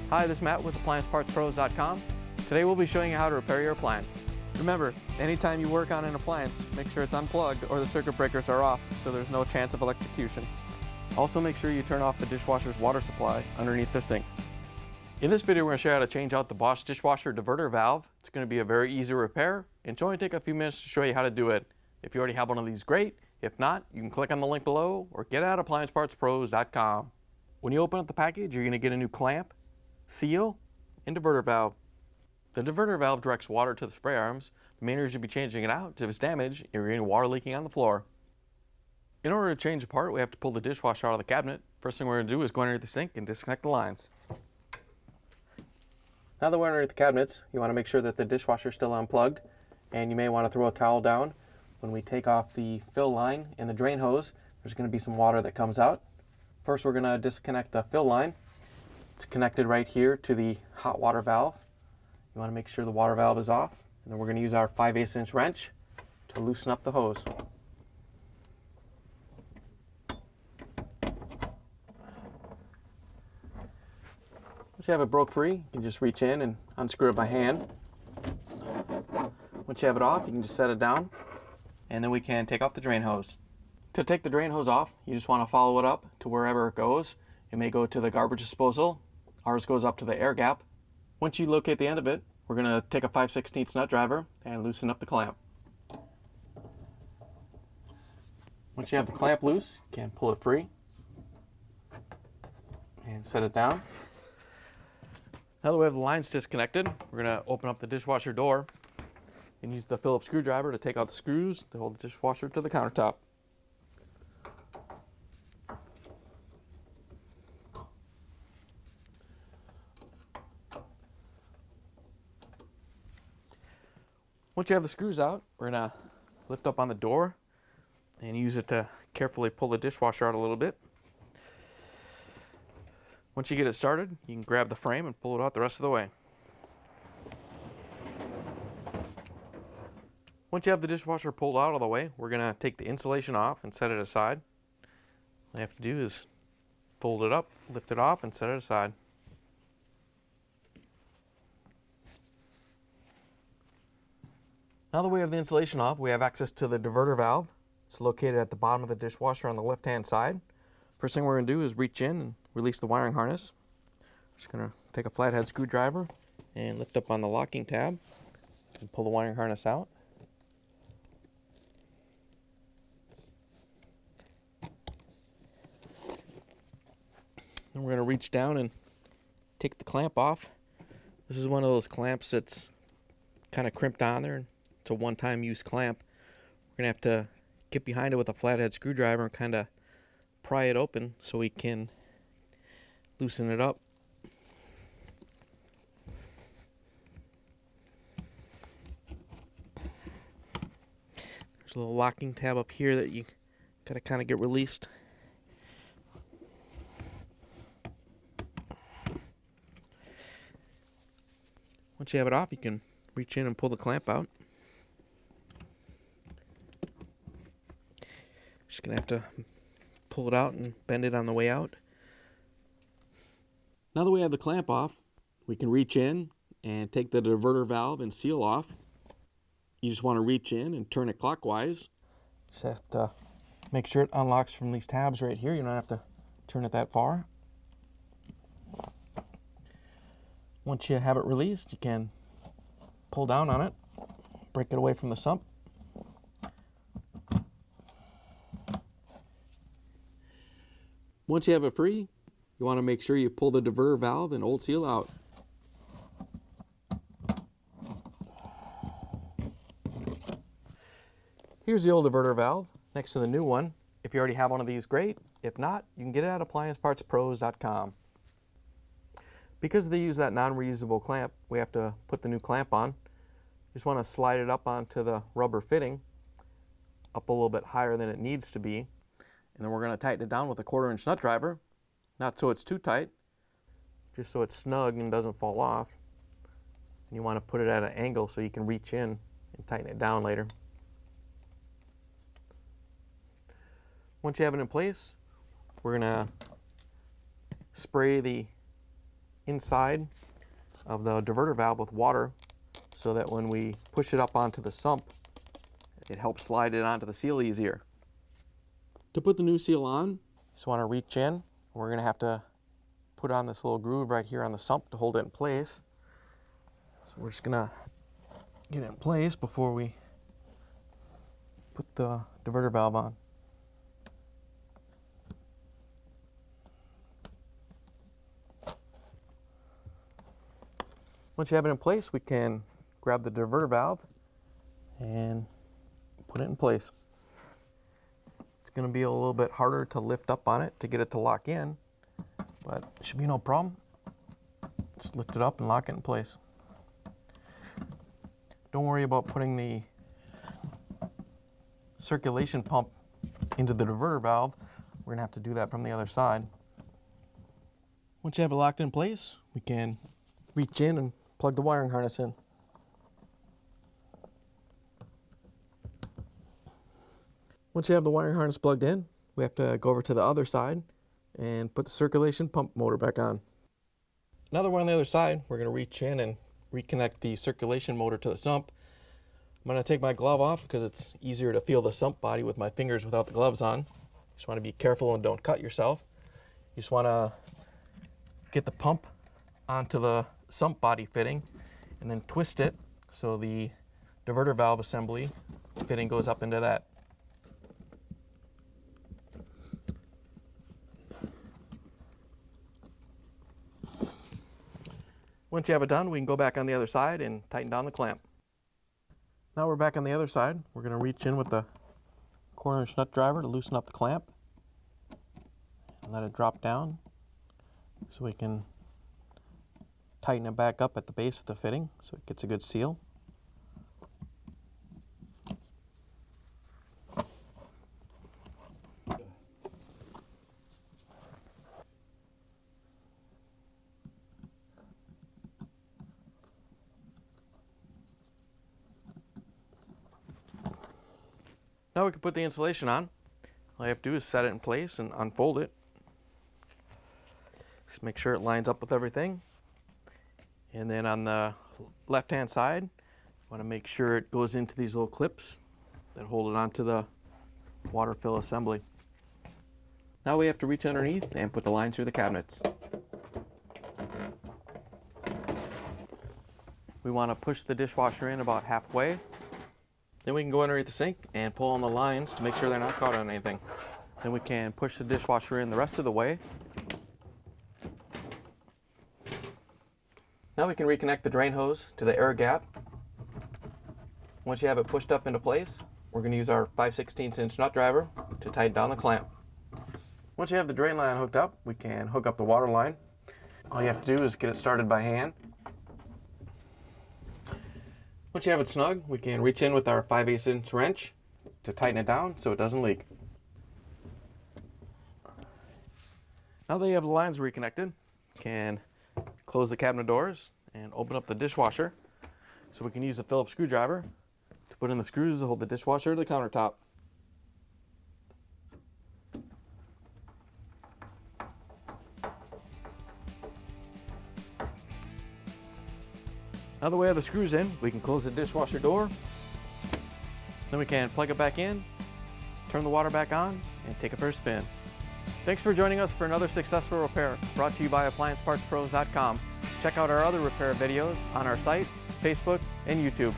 Hi, this is Matt with AppliancePartsPros.com. Today we'll be showing you how to repair your appliance. Remember, anytime you work on an appliance, make sure it's unplugged or the circuit breakers are off so there's no chance of electrocution. Also make sure you turn off the dishwasher's water supply underneath the sink. In this video we're going to show you how to change out the Bosch Dishwasher Diverter Valve. It's going to be a very easy repair and it's only take a few minutes to show you how to do it. If you already have one of these, great. If not, you can click on the link below or get it at AppliancePartsPros.com. When you open up the package, you're going to get a new clamp, seal, and diverter valve. The diverter valve directs water to the spray arms. The main reason you'll be changing it out is if it's damaged, you're getting water leaking on the floor. In order to change the part, we have to pull the dishwasher out of the cabinet. First thing we're going to do is go underneath the sink and disconnect the lines. Now that we're underneath the cabinets, you want to make sure that the dishwasher is still unplugged, and you may want to throw a towel down. When we take off the fill line and the drain hose, there's going to be some water that comes out. First, we're going to disconnect the fill line. It's connected right here to the hot water valve. You want to make sure the water valve is off, and then we're going to use our 5/8" wrench to loosen up the hose. Once you have it broke free, you can just reach in and unscrew it by hand. Once you have it off, you can just set it down, and then we can take off the drain hose. To take the drain hose off, you just want to follow it up to wherever it goes. It may go to the garbage disposal. Ours goes up to the air gap. Once you locate the end of it, we're going to take a 5/16 nut driver and loosen up the clamp. Once you have the clamp loose, you can pull it free and set it down. Now that we have the lines disconnected, we're going to open up the dishwasher door and use the Phillip screwdriver to take out the screws that hold the dishwasher to the countertop. Once you have the screws out, we're going to lift up on the door and use it to carefully pull the dishwasher out a little bit. Once you get it started, you can grab the frame and pull it out the rest of the way. Once you have the dishwasher pulled out of the way, we're going to take the insulation off and set it aside. All you have to do is fold it up, lift it off, and set it aside. Now that we have the insulation off, we have access to the diverter valve. It's located at the bottom of the dishwasher on the left-hand side. First thing we're going to do is reach in and release the wiring harness. Just going to take a flathead screwdriver and lift up on the locking tab and pull the wiring harness out. Then we're going to reach down and take the clamp off. This is one of those clamps that's kind of crimped on there. It's a one-time use clamp. We're going to have to get behind it with a flathead screwdriver and kind of pry it open so we can loosen it up. There's a little locking tab up here that you gotta kind of get released. Once you have it off, you can reach in and pull the clamp out. Just gonna have to pull it out and bend it on the way out. Now that we have the clamp off, we can reach in and take the diverter valve and seal off. You just want to reach in and turn it clockwise. Just have to make sure it unlocks from these tabs right here. You don't have to turn it that far. Once you have it released, you can pull down on it, break it away from the sump. Once you have it free, you want to make sure you pull the diverter valve and old seal out. Here's the old diverter valve next to the new one. If you already have one of these, great. If not, you can get it at AppliancePartsPros.com. Because they use that non-reusable clamp, we have to put the new clamp on. You just want to slide it up onto the rubber fitting, up a little bit higher than it needs to be. And then we're going to tighten it down with a 1/4" nut driver. Not so it's too tight, just so it's snug and doesn't fall off. And you want to put it at an angle so you can reach in and tighten it down later. Once you have it in place, we're going to spray the inside of the diverter valve with water so that when we push it up onto the sump, it helps slide it onto the seal easier. To put the new seal on, just want to reach in. We're going to have to put on this little groove right here on the sump to hold it in place. So we're just going to get it in place before we put the diverter valve on. Once you have it in place, we can grab the diverter valve and put it in place. It's going to be a little bit harder to lift up on it to get it to lock in, but it should be no problem. Just lift it up and lock it in place. Don't worry about putting the circulation pump into the diverter valve. We're going to have to do that from the other side. Once you have it locked in place, we can reach in and plug the wiring harness in. Once you have the wiring harness plugged in, we have to go over to the other side and put the circulation pump motor back on. Now that we're on the other side, we're going to reach in and reconnect the circulation motor to the sump. I'm going to take my glove off because it's easier to feel the sump body with my fingers without the gloves on. Just want to be careful and don't cut yourself. You just want to get the pump onto the sump body fitting and then twist it so the diverter valve assembly fitting goes up into that. Once you have it done, we can go back on the other side and tighten down the clamp. Now we're back on the other side. We're going to reach in with the 1/4" nut driver to loosen up the clamp and let it drop down so we can tighten it back up at the base of the fitting so it gets a good seal. Now we can put the insulation on. All you have to do is set it in place and unfold it. Just make sure it lines up with everything. And then on the left-hand side, you want to make sure it goes into these little clips that hold it onto the water fill assembly. Now we have to reach underneath and put the lines through the cabinets. We want to push the dishwasher in about halfway. Then we can go underneath the sink and pull on the lines to make sure they're not caught on anything. Then we can push the dishwasher in the rest of the way. Now we can reconnect the drain hose to the air gap. Once you have it pushed up into place, we're going to use our 5/16" nut driver to tighten down the clamp. Once you have the drain line hooked up, we can hook up the water line. All you have to do is get it started by hand. Once you have it snug, we can reach in with our 5/8" wrench to tighten it down so it doesn't leak. Now that you have the lines reconnected, you can close the cabinet doors and open up the dishwasher so we can use the Phillip screwdriver to put in the screws to hold the dishwasher to the countertop. Now that we have the screws in, we can close the dishwasher door. Then we can plug it back in, turn the water back on, and take it for a spin. Thanks for joining us for another successful repair brought to you by AppliancePartsPros.com. Check out our other repair videos on our site, Facebook, and YouTube.